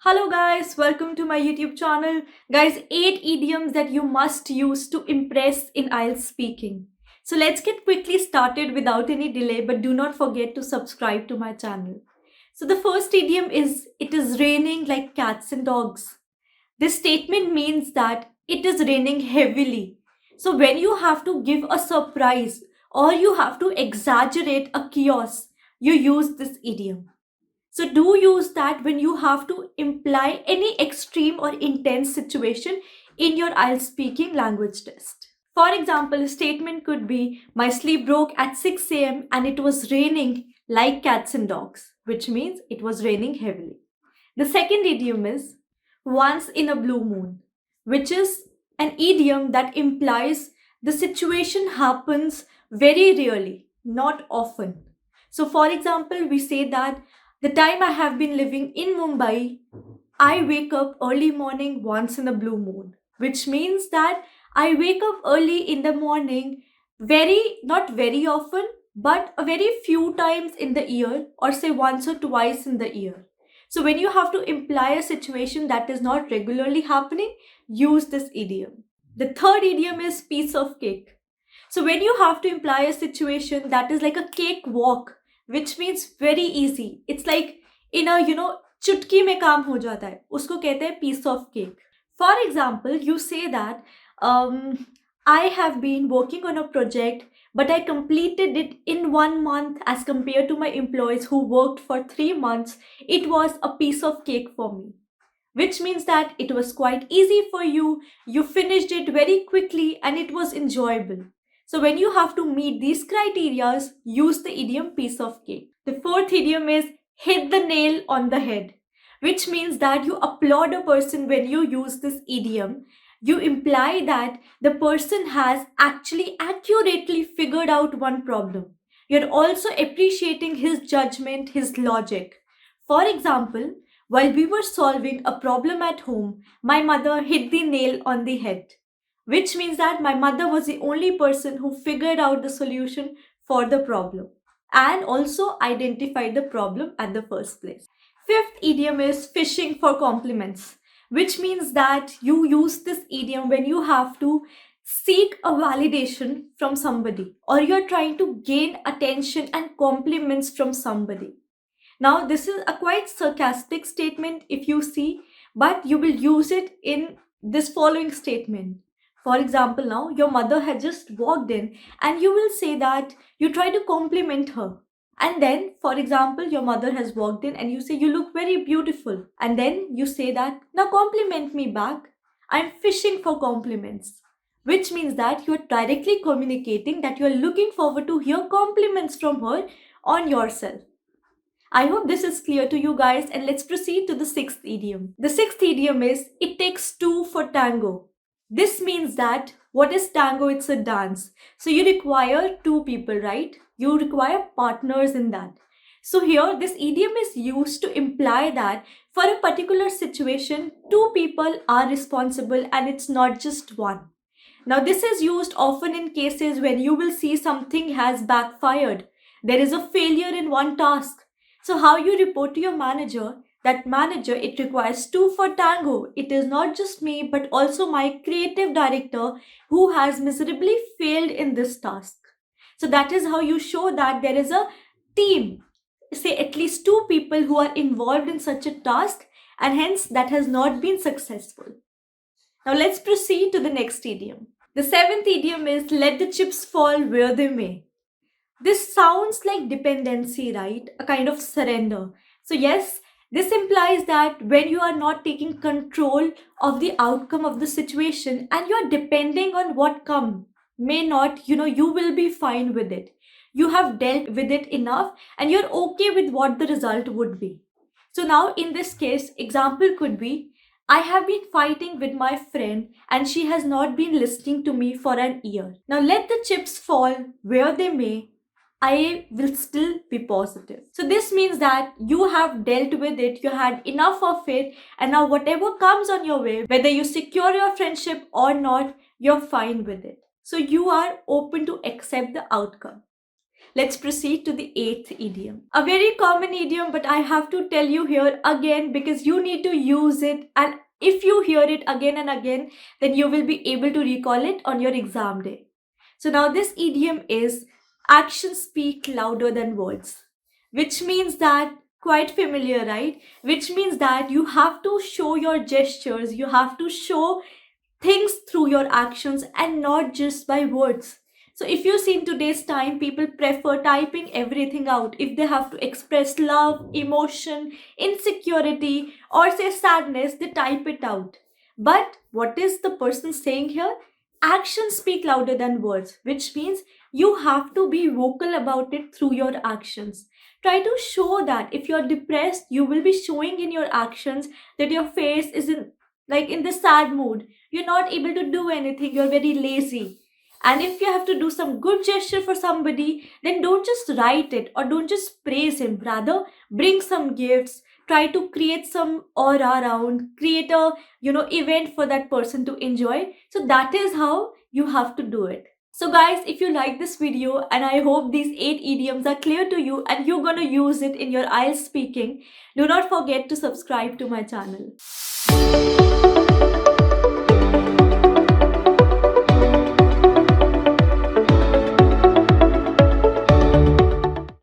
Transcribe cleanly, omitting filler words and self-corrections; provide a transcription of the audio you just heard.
Hello guys, welcome to my YouTube channel. Guys, 8 idioms that you must use to impress in Ielts speaking. So let's get quickly started without any delay, but do not forget to subscribe to my channel. So the first idiom is it is raining like cats and dogs. This statement means that it is raining heavily. So when you have to give a surprise or you have to exaggerate a chaos, you use this idiom. So do use that when you have to imply any extreme or intense situation in your IELTS speaking language test. For example, a statement could be, my sleep broke at 6 a.m. and it was raining like cats and dogs, which means it was raining heavily. The second idiom is, once in a blue moon, which is an idiom that implies the situation happens very rarely, not often. So, for example, we say that the time I have been living in Mumbai, I wake up early morning once in a blue moon, which means that I wake up early in the morning not very often, but a very few times in the year, or say once or twice in the year. So when you have to imply a situation that is not regularly happening, use this idiom. The third idiom is piece of cake. So when you have to imply a situation that is like a cake walk, which means very easy. It's like in a चुटकी में काम हो जाता है, उसको कहते हैं piece of cake. For example, you say that I have been working on a project, but I completed it in 1 month as compared to my employees who worked for 3 months. It was a piece of cake for me, which means that it was quite easy for you. You finished it very quickly and it was enjoyable. So when you have to meet these criteria, use the idiom piece of cake. The fourth idiom is hit the nail on the head, which means that you applaud a person when you use this idiom. You imply that the person has actually accurately figured out one problem. You're also appreciating his judgment, his logic. For example, while we were solving a problem at home, my mother hit the nail on the head, which means that my mother was the only person who figured out the solution for the problem and also identified the problem at the first place. Fifth idiom is fishing for compliments, which means that you use this idiom when you have to seek a validation from somebody or you're trying to gain attention and compliments from somebody. Now, this is a quite sarcastic statement if you see, but you will use it in this following statement. For example, now your mother had just walked in and you will say that you try to compliment her. And then, for example, your mother has walked in and you say, you look very beautiful. And then you say that, now compliment me back. I'm fishing for compliments. Which means that you're directly communicating that you're looking forward to hear compliments from her on yourself. I hope this is clear to you guys, and let's proceed to the sixth idiom. The sixth idiom is it takes two for tango. This means that what is tango? It's a dance. So you require two people, right? You require partners in that. So here this idiom is used to imply that for a particular situation, two people are responsible and it's not just one. Now this is used often in cases when you will see something has backfired. There is a failure in one task. So how you report to your manager, that manager, it requires two for tango. It is not just me, but also my creative director who has miserably failed in this task. So that is how you show that there is a team, say at least two people who are involved in such a task, and hence that has not been successful. Now let's proceed to the next idiom. The seventh idiom is let the chips fall where they may. This sounds like dependency, right? A kind of surrender. So, yes, this implies that when you are not taking control of the outcome of the situation and you are depending on what come, may not, you will be fine with it. You have dealt with it enough and you're okay with what the result would be. So, now in this case, example could be I have been fighting with my friend and she has not been listening to me for an year. Now, let the chips fall where they may. I will still be positive. So this means that you have dealt with it, you had enough of it, and now whatever comes on your way, whether you secure your friendship or not, you're fine with it. So you are open to accept the outcome. let's proceed to the eighth idiom. A very common idiom, but I have to tell you here again because you need to use it, and if you hear it again and again, then you will be able to recall it on your exam day. So now this idiom is actions speak louder than words, which means that, quite familiar, right? Which means that you have to show your gestures, you have to show things through your actions and not just by words. So if you see in today's time, people prefer typing everything out. If they have to express love, emotion, insecurity, or say sadness, they type it out. But what is the person saying here? Actions speak louder than words, which means you have to be vocal about it through your actions. Try to show that if you're depressed, you will be showing in your actions that your face is in the sad mood. You're not able to do anything, you're very lazy. And if you have to do some good gesture for somebody, then don't just write it or don't just praise him. Rather, bring some gifts, try to create some aura around, create a event for that person to enjoy. So that is how you have to do it. So guys, if you like this video, and I hope these 8 idioms are clear to you and you're gonna use it in your IELTS speaking, do not forget to subscribe to my channel.